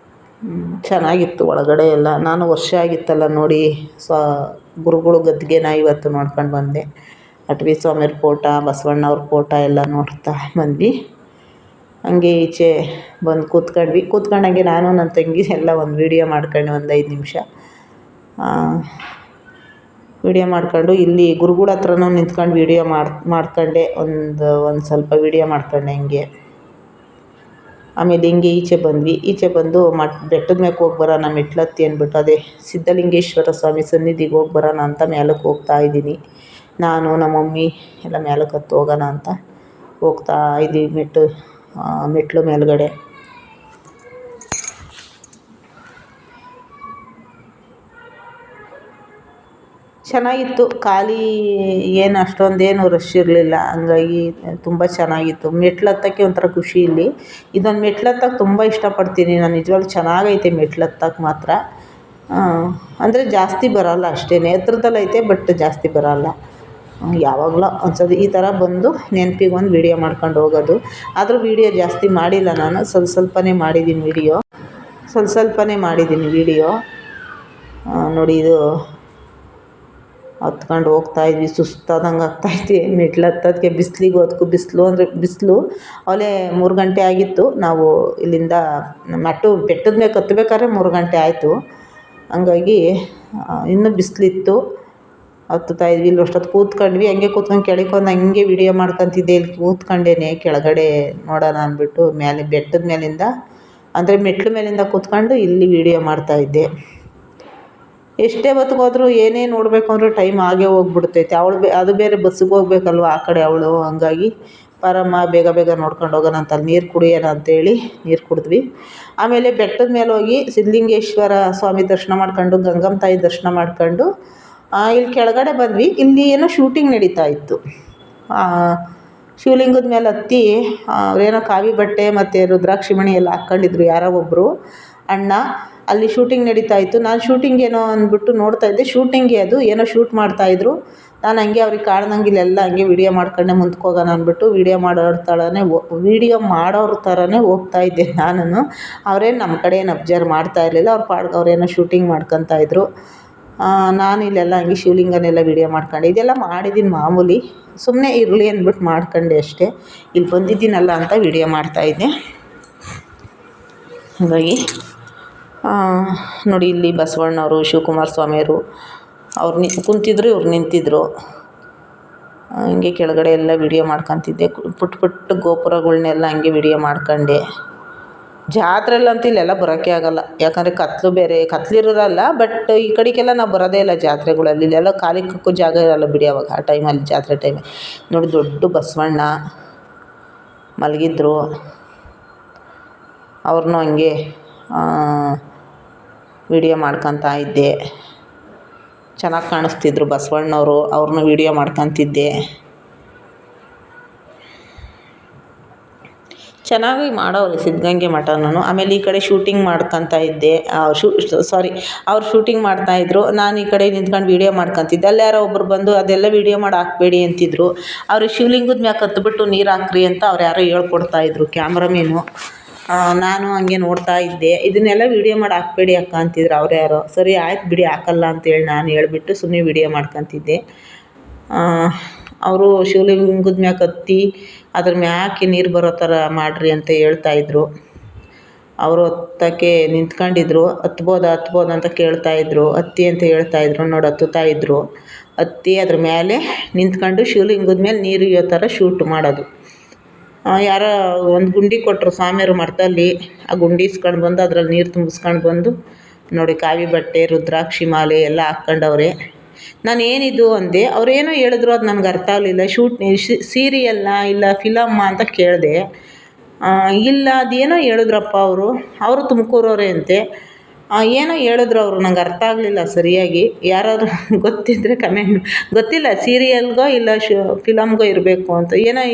ಚೆನ್ನಾಗಿತ್ತು ಒಳಗಡೆ ಎಲ್ಲ. ನಾನು ವರ್ಷ ಆಗಿತ್ತಲ್ಲ ನೋಡಿ ಗುರುಗಳು ಗದ್ಗೆನ ಇವತ್ತು ನೋಡ್ಕೊಂಡು ಬಂದೆ. ಅಟವಿ ಸ್ವಾಮಿಯವ್ರ ಫೋಟೋ, ಬಸವಣ್ಣವ್ರ ಫೋಟೋ ಎಲ್ಲ ನೋಡ್ತಾ ಬಂದ್ವಿ. ಹಂಗೆ ಈಚೆ ಬಂದು ಕೂತ್ಕೊಂಡಂಗೆ ನಾನು ನನ್ನ ತಂಗಿ ಎಲ್ಲ ಒಂದು ವೀಡಿಯೋ ಮಾಡ್ಕೊಂಡು ಒಂದು 5 ನಿಮಿಷ ವೀಡಿಯೋ ಮಾಡ್ಕೊಂಡು ಇಲ್ಲಿ ಗುರುಗಳ ಹತ್ರನೂ ನಿಂತ್ಕೊಂಡು ವೀಡಿಯೋ ಮಾಡ್ಕೊಂಡೆ. ಒಂದು ಸ್ವಲ್ಪ ವೀಡಿಯೋ ಮಾಡ್ಕೊಂಡೆ ಹಂಗೆ. ಆಮೇಲೆ ಹಿಂಗೆ ಈಚೆ ಬಂದ್ವಿ. ಈಚೆ ಬಂದು ಬೆಟ್ಟದ ಮೇಲೆ ಹೋಗಿ ಬರೋಣ ಮೆಟ್ಲತ್ತಿ ಅಂದ್ಬಿಟ್ಟು, ಅದೇ ಸಿದ್ಧಲಿಂಗೇಶ್ವರ ಸ್ವಾಮಿ ಸನ್ನಿಧಿಗೆ ಹೋಗಿ ಬರೋಣ ಅಂತ ಮೇಲಕ್ಕೆ ಹೋಗ್ತಾ ಇದ್ದೀನಿ. ನಾನು ನಮ್ಮ ಮಮ್ಮಿ ಎಲ್ಲ ಮೇಲಕ್ಕೆ ಹತ್ತಿ ಹೋಗೋಣ ಅಂತ ಹೋಗ್ತಾ ಇದ್ದೀವಿ. ಮೆಟ್ಲು ಮೇಲ್ಗಡೆ ಚೆನ್ನಾಗಿತ್ತು. ಖಾಲಿ ಏನು ಅಷ್ಟೊಂದೇನು ರಶ್ ಇರಲಿಲ್ಲ, ಹಂಗಾಗಿ ತುಂಬ ಚೆನ್ನಾಗಿತ್ತು. ಮೆಟ್ಲು ಹತ್ತಕ್ಕೆ ಒಂಥರ ಖುಷಿ ಇಲ್ಲಿ. ಇದೊಂದು ಮೆಟ್ಲು ಹತ್ತಕ್ಕೆ ತುಂಬ ಇಷ್ಟಪಡ್ತೀನಿ ನಾನು, ನಿಜವಾಗ್ಲೂ ಚೆನ್ನಾಗೈತೆ ಮೆಟ್ಲು ಹತ್ತಕ್ಕೆ ಮಾತ್ರ. ಅಂದರೆ ಜಾಸ್ತಿ ಬರೋಲ್ಲ ಅಷ್ಟೇ, ಹತ್ರದಲ್ಲೈತೆ ಬಟ್ ಜಾಸ್ತಿ ಬರೋಲ್ಲ. ಯಾವಾಗಲೋ ಒಂದ್ಸತಿ ಈ ಥರ ಬಂದು ನೆನಪಿಗೆ ಒಂದು ವೀಡಿಯೋ ಮಾಡ್ಕೊಂಡು ಹೋಗೋದು. ಆದರೂ ವೀಡಿಯೋ ಜಾಸ್ತಿ ಮಾಡಿಲ್ಲ ನಾನು, ಸ್ವಲ್ಪನೇ ಮಾಡಿದ್ದೀನಿ ವೀಡಿಯೋ. ನೋಡಿ, ಇದು ಹತ್ಕೊಂಡು ಹೋಗ್ತಾಯಿದ್ವಿ, ಸುಸ್ತಾದಂಗೆ ಆಗ್ತಾಯಿತ್ತು. ಮೆಟ್ಲು ಹತ್ತೋದಕ್ಕೆ ಬಿಸಿಲು ಅಂದರೆ ಬಿಸಿಲು. ಅವಲೇ 3 ಗಂಟೆ ಆಗಿತ್ತು. ನಾವು ಇಲ್ಲಿಂದ ಬೆಟ್ಟದ ಮೇಲೆ ಹತ್ಬೇಕಾದ್ರೆ 3 ಗಂಟೆ ಆಯಿತು. ಹಂಗಾಗಿ ಇನ್ನೂ ಬಿಸಿಲಿತ್ತು. ಹತ್ತುತ್ತಾಯಿದ್ವಿ. ಇಲ್ಲಿ ಅಷ್ಟೊತ್ತು ಕೂತ್ಕೊಂಡ್ವಿ. ಹಂಗೆ ಕೂತ್ಕೊಂಡು ಕೆಳಗೆ ಹಂಗೆ ವೀಡಿಯೋ ಮಾಡ್ಕೊತಿದ್ದೆ. ಇಲ್ಲಿ ಕೂತ್ಕೊಂಡೇನೆ ಕೆಳಗಡೆ ನೋಡೋಣ ಅಂದ್ಬಿಟ್ಟು ಬೆಟ್ಟದ ಮೇಲಿಂದ, ಅಂದರೆ ಮೆಟ್ಲು ಮೇಲಿಂದ ಕೂತ್ಕೊಂಡು ಇಲ್ಲಿ ವೀಡಿಯೋ ಮಾಡ್ತಾಯಿದ್ದೆ. ಎಷ್ಟೇ ಹೊತ್ತಿಗೋದ್ರೂ ಏನೇ ನೋಡಬೇಕು ಅಂದರೂ ಟೈಮ್ ಆಗೇ ಹೋಗ್ಬಿಡ್ತೈತೆ. ಅದು ಬೇರೆ ಬಸ್ಸಿಗೆ ಹೋಗ್ಬೇಕಲ್ವ ಆ ಕಡೆ ಅವಳು. ಹಂಗಾಗಿ ಬರಮ್ಮ ಬೇಗ ನೋಡ್ಕೊಂಡು ಹೋಗೋಣ ಅಂತ ಅಲ್ಲಿ ನೀರು ಕುಡಿಯೋಣ ಅಂತೇಳಿ ನೀರು ಕುಡಿದ್ವಿ. ಆಮೇಲೆ ಬೆಟ್ಟದ ಮೇಲೆ ಹೋಗಿ ಸಿದ್ಧಲಿಂಗೇಶ್ವರ ಸ್ವಾಮಿ ದರ್ಶನ ಮಾಡ್ಕೊಂಡು, ಗಂಗಮ್ಮ ತಾಯಿ ದರ್ಶನ ಮಾಡ್ಕೊಂಡು ಇಲ್ಲಿ ಕೆಳಗಡೆ ಬಂದ್ವಿ. ಇಲ್ಲಿ ಏನೋ ಶೂಟಿಂಗ್ ನಡೀತಾ ಇತ್ತು. ಶಿವಲಿಂಗದ ಮೇಲೆ ಹತ್ತಿ ಅವರೇನೋ ಕಾವಿ ಬಟ್ಟೆ ಮತ್ತು ರುದ್ರಾಕ್ಷಿ ಮಣಿ ಎಲ್ಲ ಹಾಕ್ಕೊಂಡಿದ್ರು ಯಾರೋ ಒಬ್ಬರು ಅಣ್ಣ. ಅಲ್ಲಿ ಶೂಟಿಂಗ್ ನಡೀತಾ ಇತ್ತು. ನಾನು ಶೂಟಿಂಗ್ ಏನೋ ಅಂದ್ಬಿಟ್ಟು ನೋಡ್ತಾಯಿದ್ದೆ. ಶೂಟಿಂಗ್ಗೆ ಅದು ಏನೋ ಶೂಟ್ ಮಾಡ್ತಾಯಿದ್ರು. ನಾನು ಹಂಗೆ ಅವ್ರಿಗೆ ಕಾಣ್ದಂಗೆ ಇಲ್ಲೆಲ್ಲ ಹಂಗೆ ವೀಡಿಯೋ ಮಾಡ್ಕೊಂಡೆ ಮುಂದಕ್ಕೆ ಹೋಗೋಣ ಅಂದ್ಬಿಟ್ಟು ವೀಡಿಯೋ ಮಾಡೋರ ಥರನೇ ಹೋಗ್ತಾಯಿದ್ದೆ ನಾನು. ಅವರೇನು ನಮ್ಮ ಕಡೆ ಏನು ಅಬ್ಸರ್ವ್ ಮಾಡ್ತಾಯಿರಲಿಲ್ಲ. ಅವ್ರ ಪಾಡ್ಗೆ ಅವರೇನೋ ಶೂಟಿಂಗ್ ಮಾಡ್ಕೊತಾಯಿದ್ರು. ನಾನು ಇಲ್ಲೆಲ್ಲ ಹಂಗೆ ಶಿವಲಿಂಗನೆಲ್ಲ ವೀಡಿಯೋ ಮಾಡ್ಕೊಂಡೆ. ಇದೆಲ್ಲ ಮಾಡಿದ್ದೀನಿ ಮಾಮೂಲಿ, ಸುಮ್ಮನೆ ಇರಲಿ ಅಂದ್ಬಿಟ್ಟು ಮಾಡ್ಕೊಂಡೆ ಅಷ್ಟೇ. ಇಲ್ಲಿ ಬಂದಿದ್ದೀನಲ್ಲ ಅಂತ ವೀಡಿಯೋ ಮಾಡ್ತಾಯಿದ್ದೆ. ಹಾಗಾಗಿ ನೋಡಿ, ಇಲ್ಲಿ ಬಸವಣ್ಣವರು, ಶಿವಕುಮಾರ ಸ್ವಾಮಿಯವರು ಅವ್ರು ಕುಂತಿದ್ರು, ಇವ್ರು ನಿಂತಿದ್ರು. ಹಂಗೆ ಕೆಳಗಡೆ ಎಲ್ಲ ವೀಡಿಯೋ ಮಾಡ್ಕೊತಿದ್ದೆ. ಪುಟ್ಟ ಗೋಪುರಗಳ್ನೆಲ್ಲ ಹಂಗೆ ವೀಡಿಯೋ ಮಾಡ್ಕೊಂಡೆ. ಜಾತ್ರೆಲ್ಲಂತೂ ಇಲ್ಲೆಲ್ಲ ಬರೋಕ್ಕೆ ಆಗೋಲ್ಲ, ಯಾಕಂದರೆ ಕತ್ಲಿರೋಲ್ಲ. ಬಟ್ ಈ ಕಡೆಗೆಲ್ಲ ನಾವು ಬರೋದೇ ಇಲ್ಲ ಜಾತ್ರೆಗಳಲ್ಲಿ. ಇಲ್ಲೆಲ್ಲ ಕಾಲಿಗೆ ಕಕ್ಕೋ ಜಾಗ ಇರೋಲ್ಲ ಬಿಡಿ ಅವಾಗ, ಆ ಟೈಮಲ್ಲಿ ಜಾತ್ರೆ ಟೈಮಲ್ಲಿ. ನೋಡಿ, ದೊಡ್ಡ ಬಸವಣ್ಣ ಮಲಗಿದ್ರು. ಅವ್ರನ್ನೂ ಹಂಗೆ ವೀಡಿಯೋ ಮಾಡ್ಕೊತಾ ಇದ್ದೆ. ಚೆನ್ನಾಗಿ ಕಾಣಿಸ್ತಿದ್ರು ಬಸವಣ್ಣವರು, ಅವ್ರನ್ನೂ ವೀಡಿಯೋ ಮಾಡ್ಕೊತಿದ್ದೆ. ಚೆನ್ನಾಗಿ ಮಾಡೋರು ಸಿದ್ಧಗಂಗೆ ಮಠನೂ. ಆಮೇಲೆ ಈ ಕಡೆ ಶೂಟಿಂಗ್ ಮಾಡ್ಕೊತಾ ಇದ್ದೆ. ಅವ್ರು ಶೂಟಿಂಗ್ ಮಾಡ್ತಾಯಿದ್ರು, ನಾನು ಈ ಕಡೆ ನಿಂತ್ಕೊಂಡು ವೀಡಿಯೋ ಮಾಡ್ಕೊತಿದ್ದೆ. ಅಲ್ಲಿ ಯಾರೋ ಒಬ್ಬರು ಬಂದು ಅದೆಲ್ಲ ವೀಡಿಯೋ ಮಾಡಿ ಹಾಕಬೇಡಿ ಅಂತಿದ್ರು. ಅವರು ಶಿವಲಿಂಗದ ಮ್ಯಾಕೆ ಹತ್ಬಿಟ್ಟು ನೀರು ಹಾಕ್ರಿ ಅಂತ ಅವ್ರು ಯಾರೋ ಹೇಳ್ಕೊಡ್ತಾಯಿದ್ರು, ಕ್ಯಾಮ್ರಾಮೇನು. ನಾನು ಹಂಗೆ ನೋಡ್ತಾ ಇದ್ದೆ. ಇದನ್ನೆಲ್ಲ ವೀಡಿಯೋ ಮಾಡಿ ಹಾಕಬೇಡಿ ಅಕ್ಕ ಅಂತಿದ್ರು ಅವ್ರು ಯಾರೋ. ಸರಿ ಆಯ್ತು ಬಿಡಿ ಹಾಕಲ್ಲ ಅಂತೇಳಿ ನಾನು ಹೇಳ್ಬಿಟ್ಟು ಸುಮ್ಮನೆ ವೀಡಿಯೋ ಮಾಡ್ಕೊತಿದ್ದೆ. ಅವರು ಶಿವಲಿಂಗದ ಮ್ಯಾಕೆ ಹತ್ತಿ ಅದ್ರ ಮ್ಯಾಕೆ ನೀರು ಬರೋ ಥರ ಮಾಡಿರಿ ಅಂತ ಹೇಳ್ತಾಯಿದ್ರು. ಅವರು ಹತ್ತಕ್ಕೆ ನಿಂತ್ಕೊಂಡಿದ್ರು. ಹತ್ಬೋದಾ ಅಂತ ಕೇಳ್ತಾಯಿದ್ರು. ಹತ್ತಿ ಅಂತ ಹೇಳ್ತಾಯಿದ್ರು. ನೋಡಿ, ಹತ್ತುತ್ತಾಯಿದ್ರು. ಹತ್ತಿ ಅದ್ರ ಮೇಲೆ ನಿಂತ್ಕೊಂಡು ಶಿವಲಿಂಗದ ಮೇಲೆ ನೀರು ಇಳಿಯೋ ಥರ ಶೂಟ್ ಮಾಡೋದು. ಯಾರೋ ಒಂದು ಗುಂಡಿ ಕೊಟ್ಟರು ಸ್ವಾಮಿಯವರು ಮಠದಲ್ಲಿ. ಆ ಗುಂಡಿ ಇಸ್ಕೊಂಡು ಬಂದು ಅದ್ರಲ್ಲಿ ನೀರು ತುಂಬಿಸ್ಕೊಂಡು ಬಂದು ನೋಡಿ ಕಾವಿ ಬಟ್ಟೆ ರುದ್ರಾಕ್ಷಿ ಮಾಲೆ ಎಲ್ಲ ಹಾಕ್ಕೊಂಡವ್ರೆ. ನಾನೇನಿದು ಅಂದೆ. ಅವರೇನೋ ಹೇಳಿದ್ರು, ಅದು ನನಗೆ ಅರ್ಥ ಆಗಲಿಲ್ಲ. ಸೀರಿಯಲ್ನ ಇಲ್ಲ ಫಿಲಮ್ಮ ಅಂತ ಕೇಳಿದೆ. ಇಲ್ಲ ಅದೇನೋ ಹೇಳಿದ್ರಪ್ಪ ಅವರು ತುಮಕೂರವರೇ ಅಂತೆ. ಏನೋ ಹೇಳಿದ್ರು ಅವರು, ನಂಗೆ ಅರ್ಥ ಆಗಲಿಲ್ಲ ಸರಿಯಾಗಿ. ಯಾರಾದರೂ ಗೊತ್ತಿದ್ದರೆ ಕಮೆಂಟ್. ಗೊತ್ತಿಲ್ಲ ಸೀರಿಯಲ್ಗೋ ಇಲ್ಲ ಫಿಲಮ್ಗೋ ಇರಬೇಕು ಅಂತ. ಏನೋ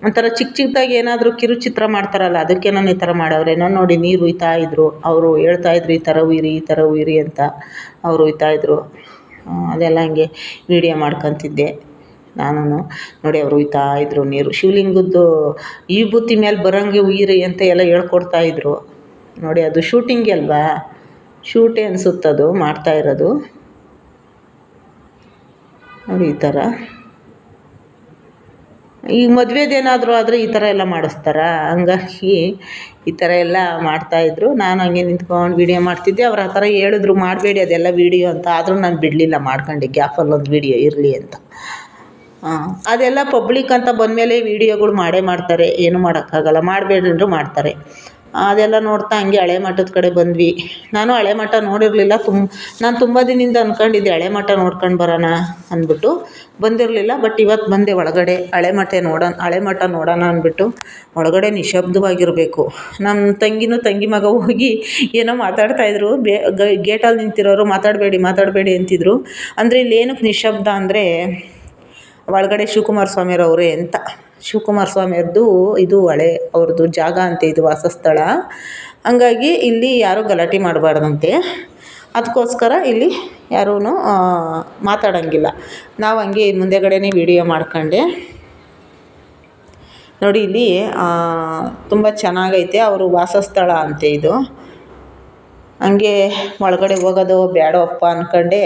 ಒಂಥರ ಚಿಕ್ಕದಾಗಿ ಏನಾದರೂ ಕಿರುಚಿತ್ರ ಮಾಡ್ತಾರಲ್ಲ, ಅದಕ್ಕೇನೋ ಈ ಥರ ಮಾಡವ್ರೇನೋ ನೋಡಿ. ನೀರು ಉಯ್ತಾಯಿದ್ರು, ಅವರು ಹೇಳ್ತಾಯಿದ್ರು ಈ ಥರ ಉಯ್ಯಿರಿ ಅಂತ. ಅವರು ಉಯ್ತಾಯಿದ್ರು. ಅದೆಲ್ಲ ಹಂಗೆ ವೀಡಿಯೋ ಮಾಡ್ಕೊತಿದ್ದೆ ನಾನು. ನೋಡಿ ಅವರು ಉಯ್ತಾಯಿದ್ರು ನೀರು. ಶಿವಲಿಂಗದ್ದು ವಿಭೂತಿ ಮೇಲೆ ಬರೋಂಗೆ ಉಯ್ಯಿರಿ ಅಂತ ಎಲ್ಲ ಹೇಳ್ಕೊಡ್ತಾಯಿದ್ರು ನೋಡಿ. ಅದು ಶೂಟಿಂಗ್ ಅಲ್ವಾ, ಶೂಟೇ ಅನಿಸುತ್ತದು ಮಾಡ್ತಾಯಿರೋದು ನೋಡಿ. ಈ ಥರ ಈಗ ಮದುವೆದೇನಾದರೂ ಆದರೆ ಈ ಥರ ಎಲ್ಲ ಮಾಡಿಸ್ತಾರ. ಹಂಗಾಗಿ ಈ ಥರ ಎಲ್ಲ ಮಾಡ್ತಾಯಿದ್ರು. ನಾನು ಹಂಗೆ ನಿಂತ್ಕೊಂಡು ವೀಡಿಯೋ ಮಾಡ್ತಿದ್ದೆ. ಅವ್ರು ಆ ಥರ ಹೇಳಿದ್ರು ಮಾಡಬೇಡಿ ಅದೆಲ್ಲ ವೀಡಿಯೋ ಅಂತ. ಆದರೂ ನಾನು ಬಿಡಲಿಲ್ಲ, ಮಾಡ್ಕೊಂಡು ಗ್ಯಾಪಲ್ಲೊಂದು ವೀಡಿಯೋ ಇರಲಿ ಅಂತ. ಅದೆಲ್ಲ ಪಬ್ಲಿಕ್ ಅಂತ ಬಂದಮೇಲೆ ವೀಡಿಯೋಗಳು ಮಾಡೇ ಮಾಡ್ತಾರೆ, ಏನೂ ಮಾಡೋಕ್ಕಾಗಲ್ಲ. ಮಾಡಬೇಡ್ರಿ ಅಂದರೂ ಮಾಡ್ತಾರೆ. ಅದೆಲ್ಲ ನೋಡ್ತಾ ಹಂಗೆ ಹಳೆ ಮಠದ ಕಡೆ ಬಂದ್ವಿ. ನಾನು ಹಳೆ ಮಠ ನೋಡಿರಲಿಲ್ಲ. ನಾನು ತುಂಬ ದಿನದಿಂದ ಅಂದ್ಕೊಂಡಿದ್ದೆ ಹಳೆ ಮಠ ನೋಡ್ಕೊಂಡು ಬರೋಣ ಅಂದ್ಬಿಟ್ಟು ಬಂದಿರಲಿಲ್ಲ. ಬಟ್ ಇವತ್ತು ಬಂದೆ ಒಳಗಡೆ. ಹಳೆ ಮಠ ನೋಡೋಣ ಅಂದ್ಬಿಟ್ಟು ಒಳಗಡೆ ನಿಶಬ್ದವಾಗಿರಬೇಕು. ನಮ್ಮ ತಂಗಿ ಮಗ ಹೋಗಿ ಏನೋ ಮಾತಾಡ್ತಾಯಿದ್ರು. ಗೇಟಲ್ಲಿ ನಿಂತಿರೋರು ಮಾತಾಡಬೇಡಿ ಅಂತಿದ್ರು. ಅಂದರೆ ಇಲ್ಲಿ ಏನಕ್ಕೆ ನಿಶಬ್ದ ಅಂದರೆ, ಒಳಗಡೆ ಶಿವಕುಮಾರ ಸ್ವಾಮಿಯವ್ರವ್ರೆ ಅಂತ. ಶಿವಕುಮಾರ ಸ್ವಾಮಿಯವ್ರದ್ದು ಇದು ಅವ್ರದ್ದು ಜಾಗ ಅಂತೆ, ಇದು ವಾಸಸ್ಥಳ. ಹಂಗಾಗಿ ಇಲ್ಲಿ ಯಾರೂ ಗಲಾಟೆ ಮಾಡಬಾರ್ದಂತೆ. ಅದಕ್ಕೋಸ್ಕರ ಇಲ್ಲಿ ಯಾರೂ ಮಾತಾಡೋಂಗಿಲ್ಲ. ನಾವು ಹಂಗೆ ಮುಂದೆಗಡೆನೇ ವೀಡಿಯೋ ಮಾಡ್ಕೊಂಡೆ ನೋಡಿ. ಇಲ್ಲಿ ತುಂಬ ಚೆನ್ನಾಗೈತೆ, ಅವರು ವಾಸಸ್ಥಳ ಅಂತೆ ಇದು. ಹಂಗೆ ಒಳಗಡೆ ಹೋಗೋದು ಬೇಡವಪ್ಪ ಅಂದ್ಕೊಂಡೆ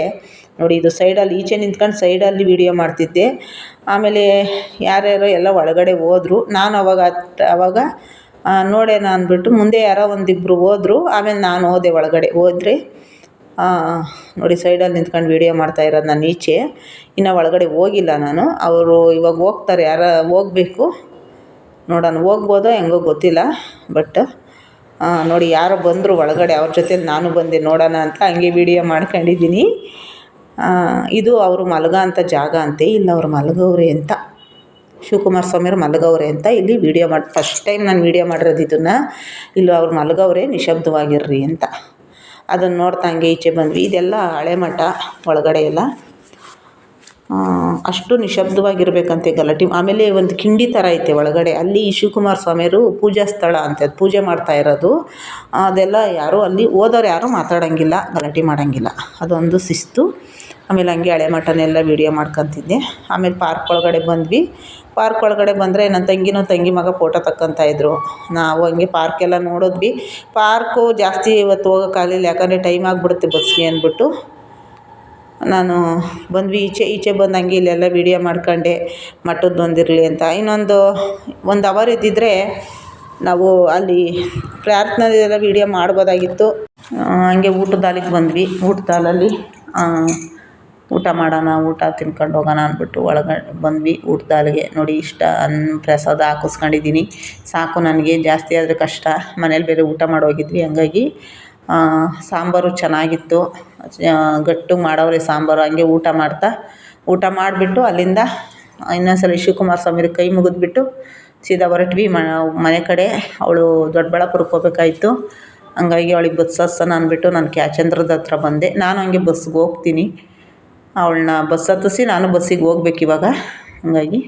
ನೋಡಿ. ಇದು ಸೈಡಲ್ಲಿ ಈಚೆ ನಿಂತ್ಕೊಂಡು ಸೈಡಲ್ಲಿ ವೀಡಿಯೋ ಮಾಡ್ತಿದ್ದೆ. ಆಮೇಲೆ ಯಾರ್ಯಾರೋ ಎಲ್ಲ ಒಳಗಡೆ ಹೋದರು. ನಾನು ಅವಾಗ ನೋಡೋಣ ಅಂದ್ಬಿಟ್ಟು ಮುಂದೆ ಯಾರೋ ಒಂದಿಬ್ಬರು ಹೋದರು. ಆಮೇಲೆ ನಾನು ಹೋದರೆ ನೋಡಿ ಸೈಡಲ್ಲಿ ನಿಂತ್ಕೊಂಡು ವೀಡಿಯೋ ಮಾಡ್ತಾಯಿರೋದು ನಾನು ಈಚೆ. ಇನ್ನು ಒಳಗಡೆ ಹೋಗಿಲ್ಲ ನಾನು. ಅವರು ಇವಾಗ ಹೋಗ್ತಾರೆ, ಯಾರೋ ಹೋಗಬೇಕು ನೋಡೋಣ. ಹೋಗ್ಬೋದೋ ಹೆಂಗೋ ಗೊತ್ತಿಲ್ಲ. ಬಟ್ ನೋಡಿ ಯಾರೋ ಬಂದರು ಒಳಗಡೆ, ಅವ್ರ ಜೊತೆಲಿ ನಾನು ಬಂದೆ ನೋಡೋಣ ಅಂತ. ಹಂಗೆ ವೀಡಿಯೋ ಮಾಡ್ಕೊಂಡಿದ್ದೀನಿ. ಇದು ಅವರು ಅಂಥ ಜಾಗ ಅಂತೆ. ಇಲ್ಲಿ ಅವ್ರು ಮಲಗವ್ರೆ ಅಂತ, ಶಿವಕುಮಾರ ಸ್ವಾಮಿಯವ್ರು ಮಲಗವ್ರೆ ಅಂತ ಇಲ್ಲಿ ವೀಡಿಯೋ ಫಸ್ಟ್ ಟೈಮ್ ನಾನು ವೀಡಿಯೋ ಮಾಡಿರೋದು ಇದನ್ನು. ಇಲ್ಲಿ ಅವ್ರು ಮಲಗವ್ರೆ, ನಿಶಬ್ದವಾಗಿರ್ರಿ ಅಂತ. ಅದನ್ನು ನೋಡ್ತಾ ಹಂಗೆ ಈಚೆ ಬಂದ್ವಿ. ಇದೆಲ್ಲ ಹಳೆ ಮಠ ಒಳಗಡೆ ಎಲ್ಲ ಅಷ್ಟು ನಿಶಬ್ದವಾಗಿರ್ಬೇಕಂತೆ, ಗಲಾಟೆ. ಆಮೇಲೆ ಒಂದು ಕಿಂಡಿ ಥರ ಐತೆ ಒಳಗಡೆ. ಅಲ್ಲಿ ಶಿವಕುಮಾರ ಸ್ವಾಮಿಯವರು ಪೂಜಾ ಸ್ಥಳ ಅಂತೆ, ಅದು ಪೂಜೆ ಮಾಡ್ತಾಯಿರೋದು. ಅದೆಲ್ಲ ಯಾರೂ ಅಲ್ಲಿ ಹೋದವ್ರು ಯಾರೂ ಮಾತಾಡೋಂಗಿಲ್ಲ, ಗಲಾಟೆ ಮಾಡೋಂಗಿಲ್ಲ. ಅದೊಂದು ಶಿಸ್ತು. ಆಮೇಲೆ ಹಂಗೆ ಹಳೆ ಮಠನೆಲ್ಲ ವೀಡಿಯೋ ಮಾಡ್ಕೊತಿದ್ದೆ. ಆಮೇಲೆ ಪಾರ್ಕ್ ಒಳಗಡೆ ಬಂದ್ವಿ. ಪಾರ್ಕ್ ಒಳಗಡೆ ಬಂದರೆ ನನ್ನ ತಂಗಿ ಮಗ ಫೋಟೋ ತಕ್ಕಂತಾಯಿದ್ರು. ನಾವು ಹಂಗೆ ಪಾರ್ಕೆಲ್ಲ ನೋಡಿದ್ವಿ. ಪಾರ್ಕು ಜಾಸ್ತಿ ಇವತ್ತು ಹೋಗೋಕ್ಕಾಗಲಿಲ್ಲ, ಯಾಕಂದರೆ ಟೈಮ್ ಆಗಿಬಿಡುತ್ತೆ ಬಸ್ಗೆ ಅಂದ್ಬಿಟ್ಟು ನಾನು ಬಂದ್ವಿ. ಈಚೆ ಬಂದು ಹಂಗೆ ಇಲ್ಲೆಲ್ಲ ವೀಡಿಯೋ ಮಾಡ್ಕೊಂಡೆ, ಮಠದ್ದು ಒಂದಿರಲಿ ಅಂತ. ಒಂದು ಅವರ್ ಇದ್ದಿದ್ದರೆ ನಾವು ಅಲ್ಲಿ ಪ್ರಾರ್ಥನೆದೆಲ್ಲ ವೀಡಿಯೋ ಮಾಡ್ಬೋದಾಗಿತ್ತು. ಹಂಗೆ ಊಟದ ಹಾಲಿಗೆ ಬಂದ್ವಿ. ಊಟದ ಹಾಲಲ್ಲಿ ಊಟ ಮಾಡೋಣ, ಊಟ ತಿನ್ಕೊಂಡು ಹೋಗೋಣ ಅಂದ್ಬಿಟ್ಟು ಒಳಗಡೆ ಬಂದ್ವಿ. ಊಟದ ಹಾಲಿಗೆ ನೋಡಿ ಇಷ್ಟ ಪ್ರಸಾದ ಹಾಕಿಸ್ಕೊಂಡಿದ್ದೀನಿ. ಸಾಕು ನನಗೆ, ಜಾಸ್ತಿ ಆದರೆ ಕಷ್ಟ. ಮನೇಲಿ ಬೇರೆ ಊಟ ಮಾಡೋಗಿದ್ವಿ. ಹಂಗಾಗಿ ಸಾಂಬಾರು ಚೆನ್ನಾಗಿತ್ತು, ಗಟ್ಟಿಗೆ ಮಾಡವ್ರೆ ಸಾಂಬಾರು. ಹಂಗೆ ಊಟ ಮಾಡಿಬಿಟ್ಟು ಅಲ್ಲಿಂದ ಇನ್ನೊಂದ್ಸಲ ಶಿವಕುಮಾರ ಸ್ವಾಮಿಯವ್ರಿಗೆ ಕೈ ಮುಗಿದ್ಬಿಟ್ಟು ಸೀದಾ ಹೊರಟ್ವಿ ಮನೆ ಕಡೆ. ಅವಳು ದೊಡ್ಡಬಳ್ಳಾಪುರಕ್ಕೆ ಹೋಗ್ಬೇಕಾಯ್ತು. ಹಂಗಾಗಿ ಅವಳಿಗೆ ಬಸ್ ಹತ್ಸೋಣ ಅಂದ್ಬಿಟ್ಟು ನಾನು ಕ್ಯಾಚಂದ್ರದ ಹತ್ರ ಬಂದೆ. ನಾನು ಹಂಗೆ ಬಸ್ಸಿಗೆ ಹೋಗ್ತೀನಿ. ಅವಳನ್ನ ಬಸ್ ಹತ್ತಿಸಿ ನಾನು ಬಸ್ಸಿಗೆ ಹೋಗ್ಬೇಕು ಇವಾಗ. ಹಂಗಾಗಿ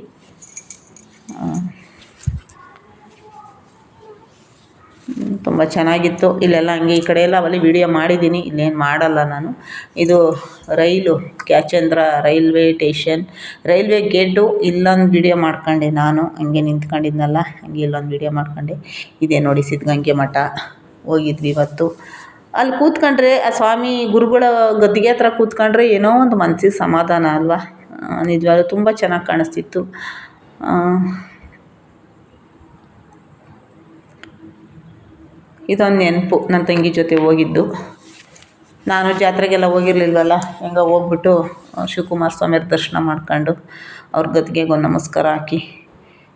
ತುಂಬ ಚೆನ್ನಾಗಿತ್ತು. ಇಲ್ಲೆಲ್ಲ ಹಂಗೆ ಈ ಕಡೆ ಎಲ್ಲ ಅವಲ್ಲಿ ವೀಡಿಯೋ ಮಾಡಿದ್ದೀನಿ. ಇಲ್ಲೇನು ಮಾಡಲ್ಲ ನಾನು. ಇದು ರೈಲು, ಕ್ಯಾಚಂದ್ರ ರೈಲ್ವೆ ಸ್ಟೇಷನ್, ರೈಲ್ವೆ ಗೇಟು. ಇಲ್ಲೊಂದು ವೀಡಿಯೋ ಮಾಡ್ಕೊಂಡೆ ನಾನು. ಹಂಗೆ ನಿಂತ್ಕೊಂಡಿದ್ನಲ್ಲ, ಹಂಗೆ ಇಲ್ಲೊಂದು ವೀಡಿಯೋ ಮಾಡ್ಕೊಂಡೆ. ಇದೇ ನೋಡಿ ಸಿದ್ಧಗಂಗೆ ಮಠ. ಹೋಗಿದ್ವಿ ಇವತ್ತು. ಅಲ್ಲಿ ಕೂತ್ಕೊಂಡ್ರೆ ಆ ಸ್ವಾಮಿ ಗುರುಗಳ ಗದ್ದಿಗೆ ಹತ್ರ ಕೂತ್ಕೊಂಡ್ರೆ ಏನೋ ಒಂದು ಮನಸ್ಸಿಗೆ ಸಮಾಧಾನ ಅಲ್ವಾ. ನಿಜವಾಗ್ಲೂ ತುಂಬ ಚೆನ್ನಾಗಿ ಕಾಣಿಸ್ತಿತ್ತು. ಇದೊಂದು ನೆನಪು, ನನ್ನ ತಂಗಿ ಜೊತೆ ಹೋಗಿದ್ದು. ನಾನು ಜಾತ್ರೆಗೆಲ್ಲ ಹೋಗಿರಲಿಲ್ವಲ್ಲ, ಹೆಂಗೋ ಹೋಗ್ಬಿಟ್ಟು ಶಿವಕುಮಾರ ಸ್ವಾಮಿಯವ್ರ ದರ್ಶನ ಮಾಡ್ಕೊಂಡು ಅವ್ರ ಗದ್ಗೆಗೆ ಒಂದು ನಮಸ್ಕಾರ ಹಾಕಿ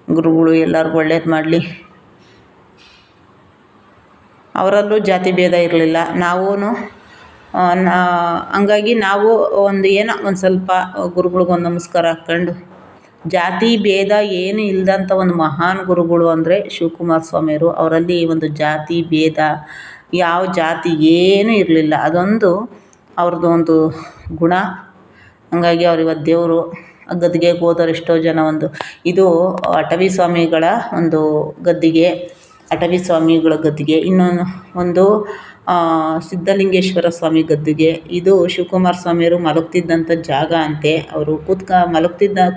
ಗುರುಗಳು ಎಲ್ಲರಿಗೂ ಒಳ್ಳೇದು ಮಾಡಲಿ. ಅವರಲ್ಲೂ ಜಾತಿ ಭೇದ ಇರಲಿಲ್ಲ. ನಾವೂ ಹಂಗಾಗಿ ನಾವು ಒಂದು ಸ್ವಲ್ಪ ಗುರುಗಳಿಗೊಂದು ನಮಸ್ಕಾರ ಹಾಕ್ಕೊಂಡು ಜಾತಿ ಭೇದ ಏನು ಇಲ್ಲದಂಥ ಒಂದು ಮಹಾನ್ ಗುರುಗಳು ಅಂದರೆ ಶಿವಕುಮಾರ ಸ್ವಾಮಿಯವರು. ಅವರಲ್ಲಿ ಒಂದು ಜಾತಿ ಭೇದ ಯಾವ ಜಾತಿ ಏನೂ ಇರಲಿಲ್ಲ. ಅದೊಂದು ಅವ್ರದ್ದು ಒಂದು ಗುಣ. ಹಂಗಾಗಿ ಅವ್ರು ಇವತ್ತು ದೇವರು. ಗದ್ಗೆಗೆ ಹೋದವ್ರು ಎಷ್ಟೋ ಜನ ಇದು ಅಟವಿ ಸ್ವಾಮಿಗಳ ಒಂದು ಗದ್ದಿಗೆ, ಅಟವಿ ಸ್ವಾಮಿಗಳ ಗದ್ದಿಗೆ. ಇನ್ನೊಂದು ಸಿದ್ಧಲಿಂಗೇಶ್ವರ ಸ್ವಾಮಿ ಗದ್ದಿಗೆ. ಇದು ಶಿವಕುಮಾರ ಸ್ವಾಮಿಯವರು ಮಲಗ್ತಿದ್ದಂಥ ಜಾಗ ಅಂತೆ. ಅವರು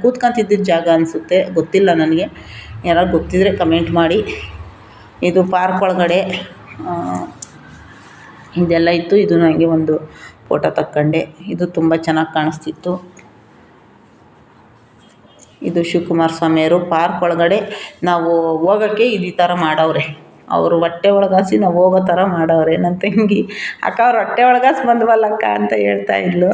ಕೂತ್ಕೊಂತಿದ್ದ ಜಾಗ ಅನಿಸುತ್ತೆ, ಗೊತ್ತಿಲ್ಲ ನನಗೆ. ಯಾರು ಗೊತ್ತಿದ್ದರೆ ಕಮೆಂಟ್ ಮಾಡಿ. ಇದು ಪಾರ್ಕ್ ಒಳಗಡೆ ಇದೆಲ್ಲ ಇತ್ತು. ಇದು ನನಗೆ ಒಂದು ಫೋಟೋ ತಕ್ಕೊಂಡೆ. ಇದು ತುಂಬ ಚೆನ್ನಾಗಿ ಕಾಣಿಸ್ತಿತ್ತು. ಇದು ಶಿವಕುಮಾರ ಸ್ವಾಮಿಯವರು ಪಾರ್ಕ್ ಒಳಗಡೆ ನಾವು ಹೋಗೋಕ್ಕೆ ಈ ಥರ ಮಾಡವ್ರೆ. ಅವರು ಹೊಟ್ಟೆ ಒಳಗಾಸಿ ನಾವು ಹೋಗೋ ಥರ ಮಾಡವ್ರೆ. ನನ್ನ ತಂಗಿ ಅಕ್ಕ ಅವ್ರು ಹೊಟ್ಟೆ ಒಳಗಾಸಿ ಬಂದ್ವಲ್ಲಕ್ಕ ಅಂತ ಹೇಳ್ತಾ ಇದ್ಲು.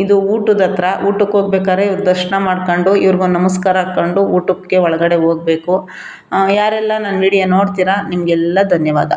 ಇದು ಊಟದ ಹತ್ರ. ಊಟಕ್ಕೆ ಹೋಗ್ಬೇಕಾದ್ರೆ ಇವ್ರ ದರ್ಶನ ಮಾಡ್ಕೊಂಡು ಇವ್ರಿಗೊಂದು ನಮಸ್ಕಾರ ಹಾಕ್ಕೊಂಡು ಊಟಕ್ಕೆ ಒಳಗಡೆ ಹೋಗಬೇಕು. ಯಾರೆಲ್ಲ ನನ್ನ ವಿಡಿಯೋ ನೋಡ್ತೀರಾ ನಿಮಗೆಲ್ಲ ಧನ್ಯವಾದ.